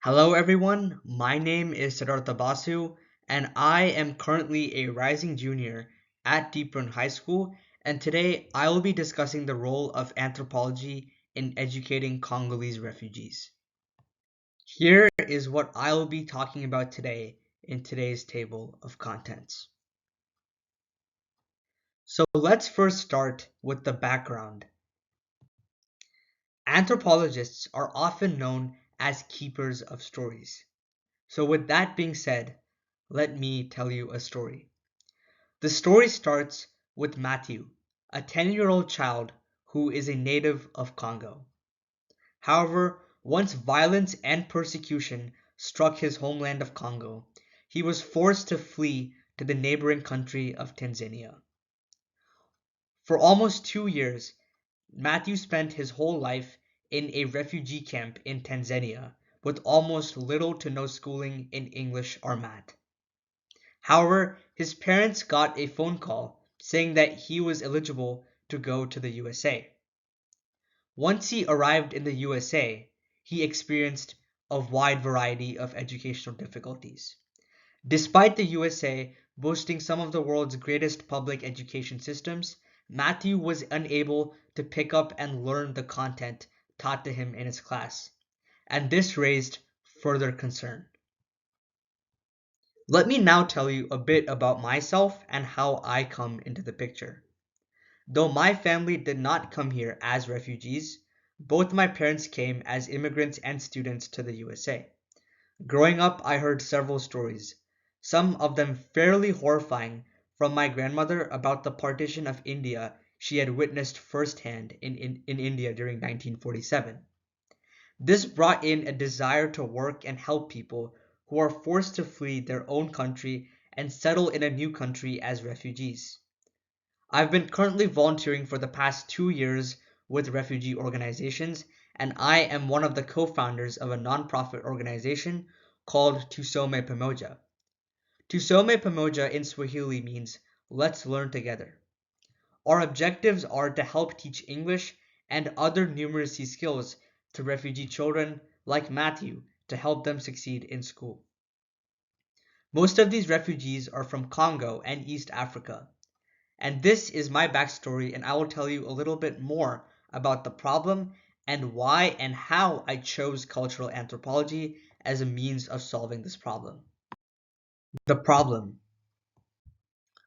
Hello everyone, my name is Siddhartha Basu and I am currently a rising junior at High School, and today I will be discussing the role of anthropology in educating Congolese refugees. Here is what I will be talking about today in today's table of contents. So let's first start with the background. Anthropologists are often known as keepers of stories. So with that being said, let me tell you a story. The story starts with Matthew, a 10-year-old child who is a native of Congo. However, once violence and persecution struck his homeland of Congo, he was forced to flee to the neighboring country of Tanzania. For almost 2 years, Matthew spent his whole life in a refugee camp in Tanzania with almost little to no schooling in English or math. However, his parents got a phone call saying that he was eligible to go to the USA. Once he arrived in the USA, he experienced a wide variety of educational difficulties. Despite the USA boasting some of the world's greatest public education systems, Matthew was unable to pick up and learn the content taught to him in his class, and this raised further concern. Let me now tell you a bit about myself and how I come into the picture. Though my family did not come here as refugees, both my parents came as immigrants and students to the USA. Growing up, I heard several stories, some of them fairly horrifying, from my grandmother about the partition of India she had witnessed firsthand in India during 1947. This brought in a desire to work and help people who are forced to flee their own country and settle in a new country as refugees. I've been currently volunteering for the past 2 years with refugee organizations, and I am one of the co-founders of a nonprofit organization called Tusome Pamoja. Tusome Pamoja in Swahili means let's learn together. Our objectives are to help teach English and other numeracy skills to refugee children like Matthew to help them succeed in school. Most of these refugees are from Congo and East Africa. And this is my backstory, and I will tell you a little bit more about the problem and why and how I chose cultural anthropology as a means of solving this problem. The problem.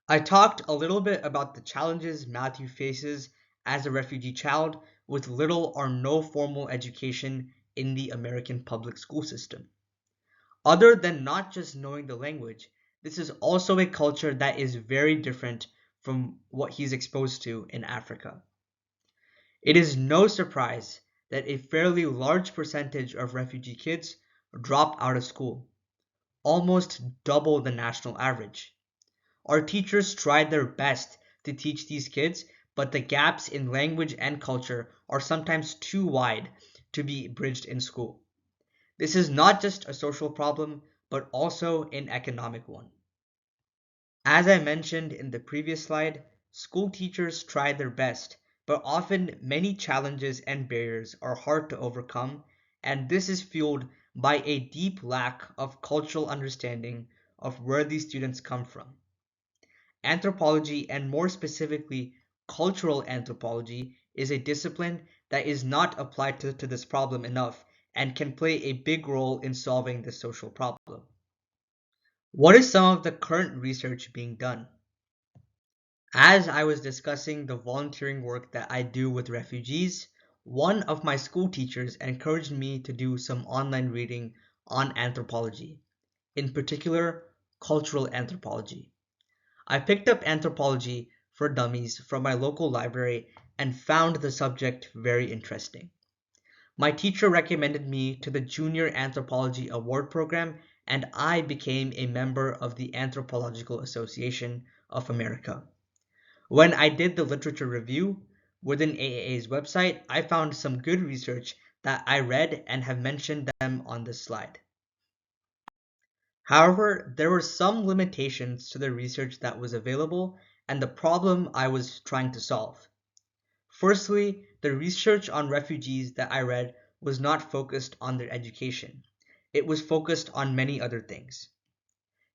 I talked a little bit about the challenges Matthew faces as a refugee child with little or no formal education in the American public school system. Other than not just knowing the language, this is also a culture that is very different from what he's exposed to in Africa. It is no surprise that a fairly large percentage of refugee kids drop out of school, almost double the national average. Our teachers tried their best to teach these kids, but the gaps in language and culture are sometimes too wide to be bridged in school. This is not just a social problem, but also an economic one. As I mentioned in the previous slide, school teachers try their best, but often many challenges and barriers are hard to overcome, and this is fueled by a deep lack of cultural understanding of where these students come from. Anthropology, and more specifically, cultural anthropology, is a discipline that is not applied to this problem enough and can play a big role in solving this social problem. What is some of the current research being done? As I was discussing the volunteering work that I do with refugees, one of my school teachers encouraged me to do some online reading on anthropology, in particular, cultural anthropology. I picked up Anthropology for Dummies from my local library and found the subject very interesting. My teacher recommended me to the Junior Anthropology Award Program, and I became a member of the Anthropological Association of America. When I did the literature review within AAA's website, I found some good research that I read and have mentioned them on this slide. However, there were some limitations to the research that was available and the problem I was trying to solve. Firstly, the research on refugees that I read was not focused on their education. it was focused on many other things.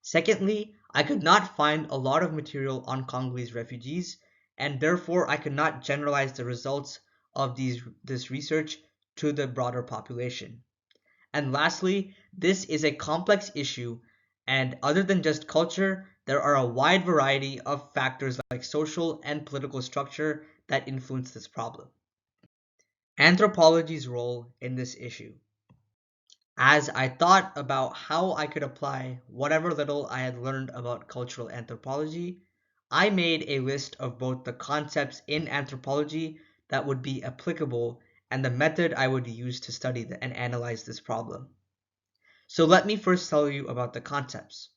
Secondly, I could not find a lot of material on Congolese refugees, and therefore I could not generalize the results of this research to the broader population. And lastly, this is a complex issue, and other than just culture, there are a wide variety of factors like social and political structure that influence this problem. Anthropology's role in this issue. As I thought about how I could apply whatever little I had learned about cultural anthropology, I made a list of both the concepts in anthropology that would be applicable and the method I would use to study and analyze this problem. So let me first tell you about the concepts.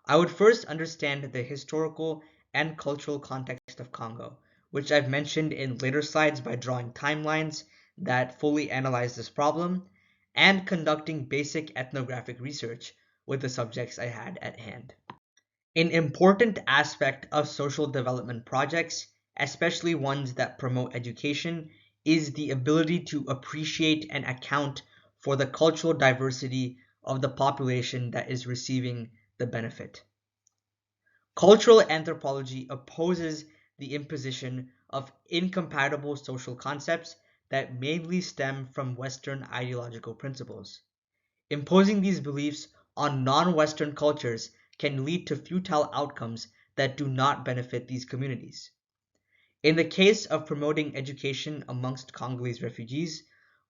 I would first understand the historical and cultural context of Congo, which I've mentioned in later slides by drawing timelines that fully analyze this problem and conducting basic ethnographic research with the subjects I had at hand. An important aspect of social development projects, especially ones that promote education, is the ability to appreciate and account for the cultural diversity of the population that is receiving the benefit. Cultural anthropology opposes the imposition of incompatible social concepts that mainly stem from Western ideological principles. Imposing these beliefs on non-Western cultures can lead to futile outcomes that do not benefit these communities. In the case of promoting education amongst Congolese refugees,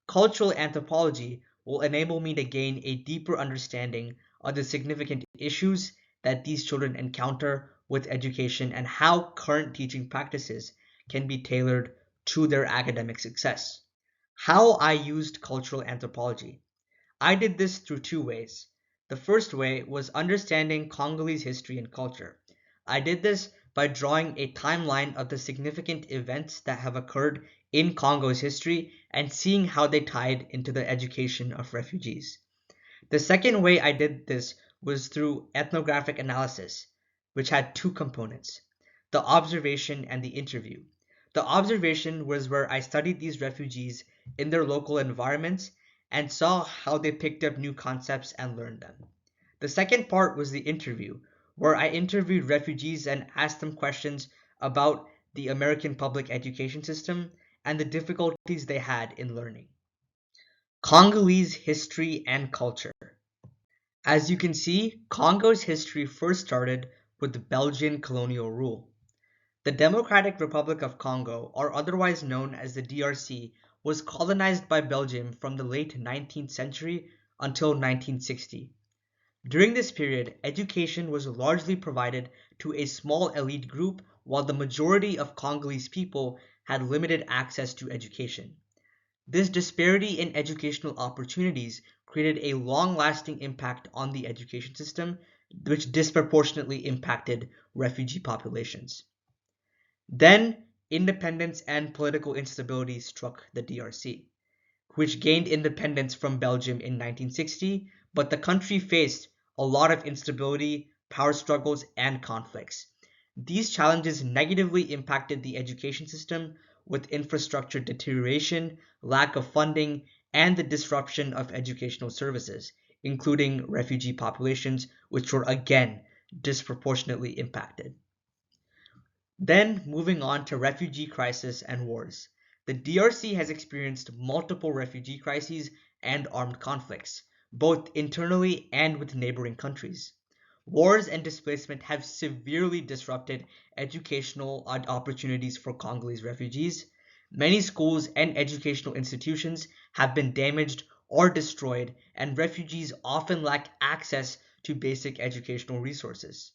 cultural anthropology will enable me to gain a deeper understanding of the significant issues that these children encounter with education and how current teaching practices can be tailored to their academic success. How I used cultural anthropology. I did this through two ways. The first way was understanding Congolese history and culture. I did this by drawing a timeline of the significant events that have occurred in Congo's history and seeing how they tied into the education of refugees. The second way I did this was through ethnographic analysis, which had two components: the observation and the interview. The observation was where I studied these refugees in their local environments and saw how they picked up new concepts and learned them. The second part was the interview, where I interviewed refugees and asked them questions about the American public education system and the difficulties they had in learning. Congolese history and culture. As you can see, Congo's history first started with Belgian colonial rule. The Democratic Republic of Congo, or otherwise known as the DRC, was colonized by Belgium from the late 19th century until 1960. During this period, education was largely provided to a small elite group, while the majority of Congolese people had limited access to education. This disparity in educational opportunities created a long-lasting impact on the education system, which disproportionately impacted refugee populations. Then, independence and political instability struck the DRC, which gained independence from Belgium in 1960, but the country faced a lot of instability, power struggles, and conflicts. These challenges negatively impacted the education system with infrastructure deterioration, lack of funding, and the disruption of educational services, including refugee populations, which were again disproportionately impacted. Then, moving on to refugee crisis and wars. The DRC has experienced multiple refugee crises and armed conflicts, both internally and with neighboring countries. Wars and displacement have severely disrupted educational opportunities for Congolese refugees. Many schools and educational institutions have been damaged or destroyed, and refugees often lack access to basic educational resources.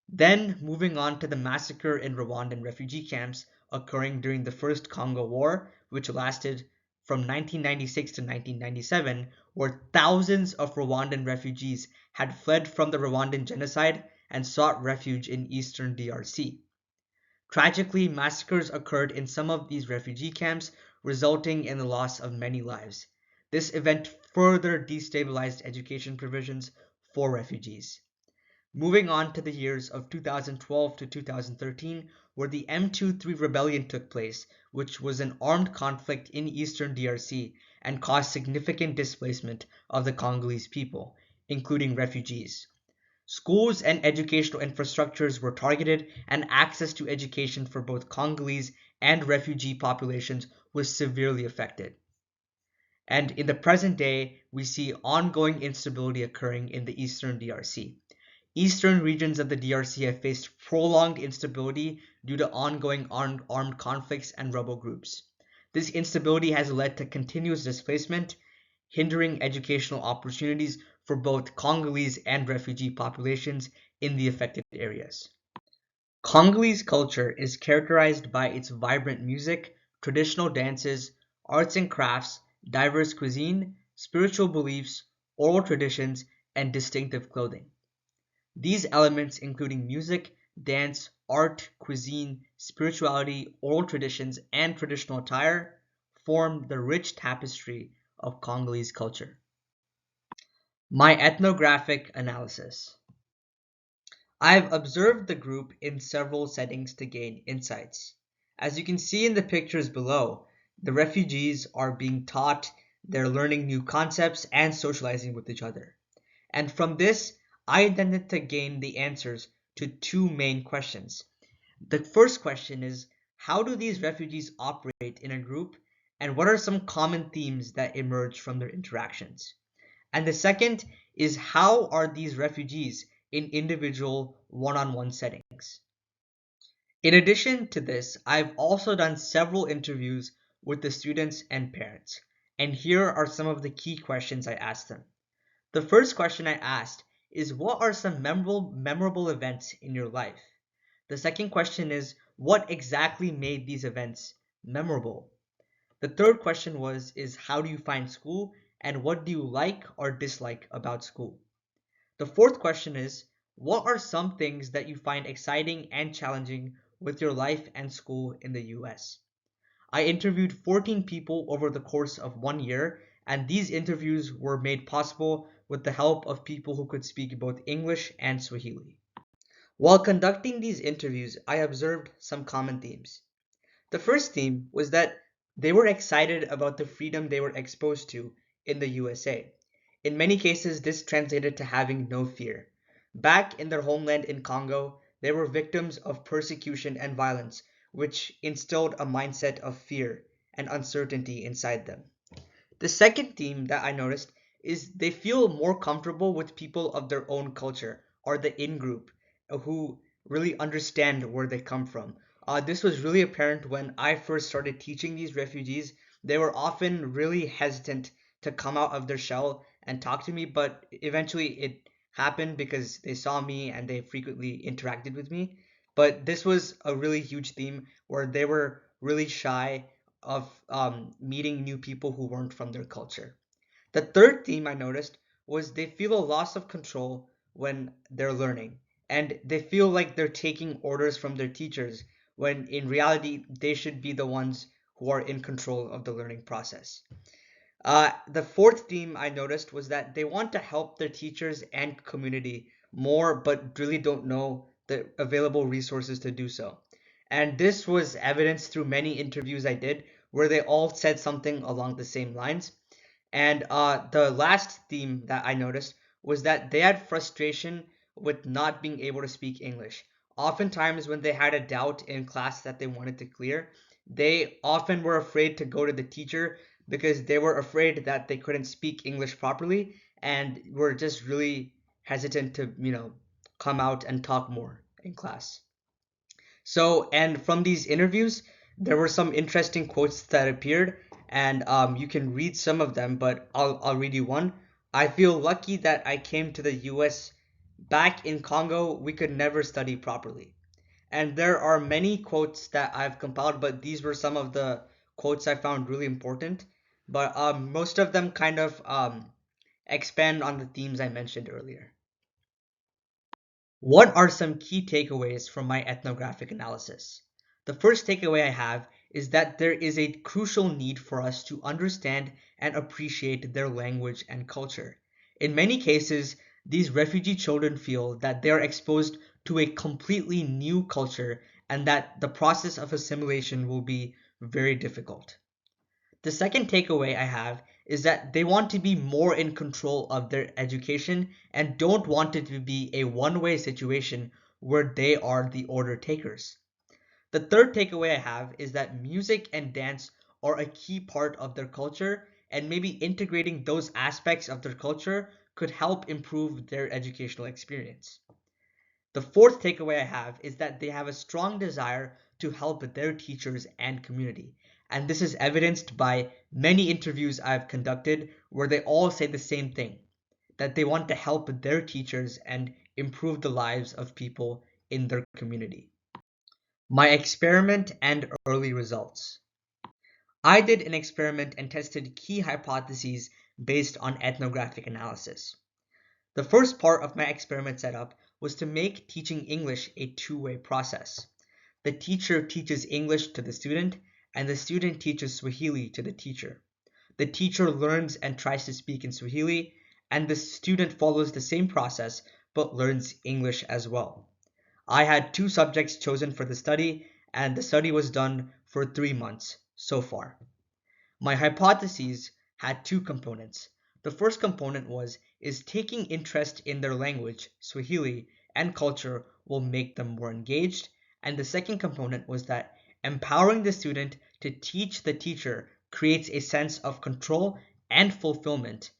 Then, moving on to the massacre in Rwandan refugee camps occurring during the First Congo War, which lasted from 1996 to 1997, where thousands of Rwandan refugees had fled from the Rwandan genocide and sought refuge in eastern DRC. Tragically, massacres occurred in some of these refugee camps, resulting in the loss of many lives. This event further destabilized education provisions for refugees. Moving on to the years of 2012 to 2013, where the M23 rebellion took place, which was an armed conflict in eastern DRC and caused significant displacement of the Congolese people, including refugees. Schools and educational infrastructures were targeted, and access to education for both Congolese and refugee populations was severely affected. And in the present day, we see ongoing instability occurring in the eastern DRC. Eastern regions of the DRC have faced prolonged instability due to ongoing armed conflicts and rebel groups. This instability has led to continuous displacement, hindering educational opportunities for both Congolese and refugee populations in the affected areas. Congolese culture is characterized by its vibrant music, traditional dances, arts and crafts, diverse cuisine, spiritual beliefs, oral traditions, and distinctive clothing. These elements, including music, dance, art, cuisine, spirituality, oral traditions, and traditional attire, form the rich tapestry of Congolese culture. My ethnographic analysis. I've observed the group in several settings to gain insights. As you can see in the pictures below, the refugees are being taught, they're learning new concepts and socializing with each other. And from this, I intended to gain the answers to two main questions. The first question is, how do these refugees operate in a group, and what are some common themes that emerge from their interactions? And the second is, how are these refugees in individual one-on-one settings? In addition to this, I've also done several interviews with the students and parents, and here are some of the key questions I asked them. The first question I asked is, what are some memorable events in your life? The second question is, what exactly made these events memorable? The third question is, how do you find school, and what do you like or dislike about school? The fourth question is, what are some things that you find exciting and challenging with your life and school in the US? I interviewed 14 people over the course of 1 year, and these interviews were made possible with the help of people who could speak both English and Swahili. While conducting these interviews, I observed some common themes. The first theme was that they were excited about the freedom they were exposed to in the USA. In many cases, this translated to having no fear. Back in their homeland in Congo, they were victims of persecution and violence, which instilled a mindset of fear and uncertainty inside them. The second theme that I noticed is they feel more comfortable with people of their own culture or the in group who really understand where they come from. This was really apparent when I first started teaching these refugees. They were often really hesitant to come out of their shell and talk to me, but eventually it happened because they saw me and they frequently interacted with me. But this was a really huge theme where they were really shy of meeting new people who weren't from their culture. The third theme I noticed was they feel a loss of control when they're learning, and they feel like they're taking orders from their teachers when in reality they should be the ones who are in control of the learning process. The fourth theme I noticed was that they want to help their teachers and community more, but really don't know the available resources to do so. And this was evidenced through many interviews I did, where they all said something along the same lines. And the last theme that I noticed was that they had frustration with not being able to speak English. Oftentimes, when they had a doubt in class that they wanted to clear, they often were afraid to go to the teacher because they were afraid that they couldn't speak English properly and were just really hesitant to, come out and talk more in class. So, and from these interviews, there were some interesting quotes that appeared, and you can read some of them, but I'll read you one. I feel lucky that I came to the US. Back in Congo, we could never study properly. And there are many quotes that I've compiled, but these were some of the quotes I found really important. But most of them kind of expand on the themes I mentioned earlier. What are some key takeaways from my ethnographic analysis? The first takeaway I have is that there is a crucial need for us to understand and appreciate their language and culture. In many cases, These refugee children feel that they are exposed to a completely new culture and that the process of assimilation will be very difficult. The second takeaway I have is that they want to be more in control of their education and don't want it to be a one-way situation where they are the order takers. The third takeaway I have is that music and dance are a key part of their culture, and maybe integrating those aspects of their culture could help improve their educational experience. The fourth takeaway I have is that they have a strong desire to help their teachers and community. And this is evidenced by many interviews I've conducted where they all say the same thing, that they want to help their teachers and improve the lives of people in their community. My experiment and early results. I did an experiment and tested key hypotheses based on ethnographic analysis. The first part of my experiment setup was to make teaching English a two-way process. The teacher teaches English to the student, and the student teaches Swahili to the teacher. The teacher learns and tries to speak in Swahili, and the student follows the same process but learns English as well. I had two subjects chosen for the study, and the study was done for 3 months so far. My hypotheses had two components. The first component is taking interest in their language, Swahili, and culture will make them more engaged. And the second component was that empowering the student to teach the teacher creates a sense of control and fulfillment,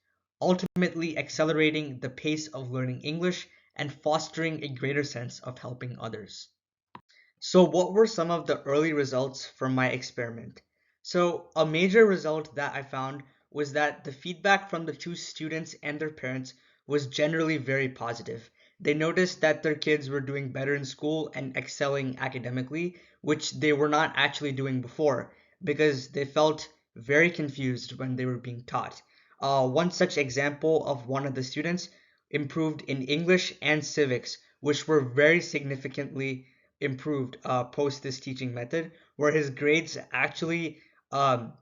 ultimately accelerating the pace of learning English and fostering a greater sense of helping others. So what were some of the early results from my experiment? So a major result that I found was that the feedback from the two students and their parents was generally very positive. They noticed that their kids were doing better in school and excelling academically, which they were not actually doing before because they felt very confused when they were being taught. One such example of one of the students improved in English and civics, which were very significantly improved post this teaching method, where his grades actually um,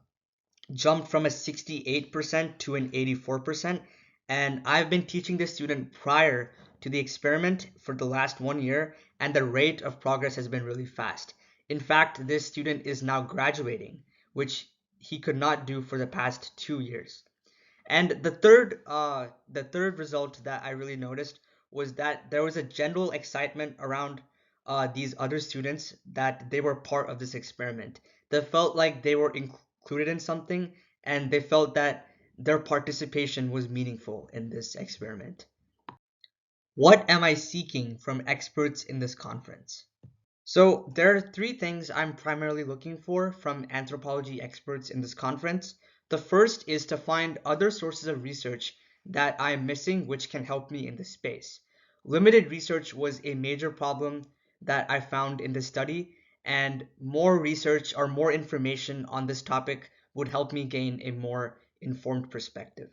jumped from a 68% to an 84%. And I've been teaching this student prior to the experiment for the last 1 year, and the rate of progress has been really fast. In fact, this student is now graduating, which he could not do for the past 2 years. And the third result that I really noticed was that there was a general excitement around these other students that they were part of this experiment. They felt like they were included in something, and they felt that their participation was meaningful in this experiment. What am I seeking from experts in this conference? So there are three things I'm primarily looking for from anthropology experts in this conference. The first is to find other sources of research that I am missing which can help me in this space. Limited research was a major problem that I found in this study, and more research or more information on this topic would help me gain a more informed perspective.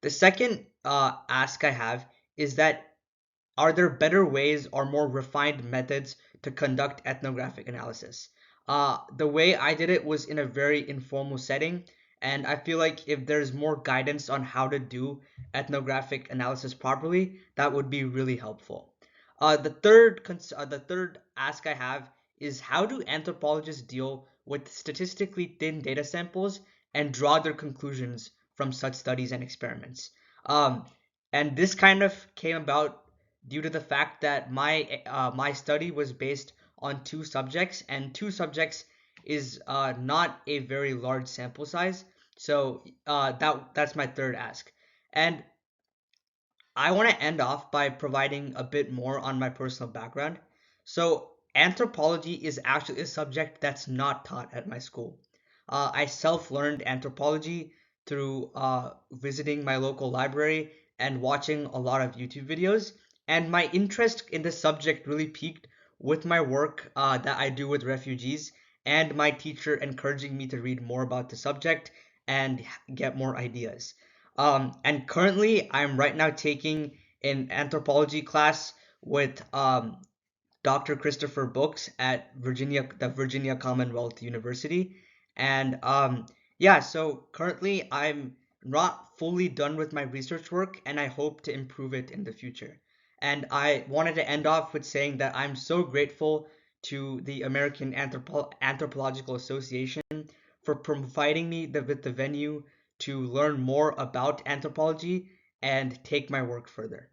The second ask I have is that are there better ways or more refined methods to conduct ethnographic analysis? The way I did it was in a very informal setting, and I feel like if there's more guidance on how to do ethnographic analysis properly, that would be really helpful. The third ask I have is how do anthropologists deal with statistically thin data samples and draw their conclusions from such studies and experiments? Um, and this kind of came about due to the fact that my study was based on two subjects, and two subjects is not a very large sample size. So that's my third ask. And I want to end off by providing a bit more on my personal background. So, anthropology is actually a subject that's not taught at my school. I self learned anthropology through visiting my local library and watching a lot of YouTube videos. And my interest in the subject really peaked with my work that I do with refugees and my teacher encouraging me to read more about the subject and get more ideas. And currently, I'm right now taking an anthropology class with Dr. Christopher Books at the Virginia Commonwealth University. And yeah, so currently I'm not fully done with my research work, and I hope to improve it in the future. And I wanted to end off with saying that I'm so grateful to the American Anthropological Association for providing me with the venue to learn more about anthropology and take my work further.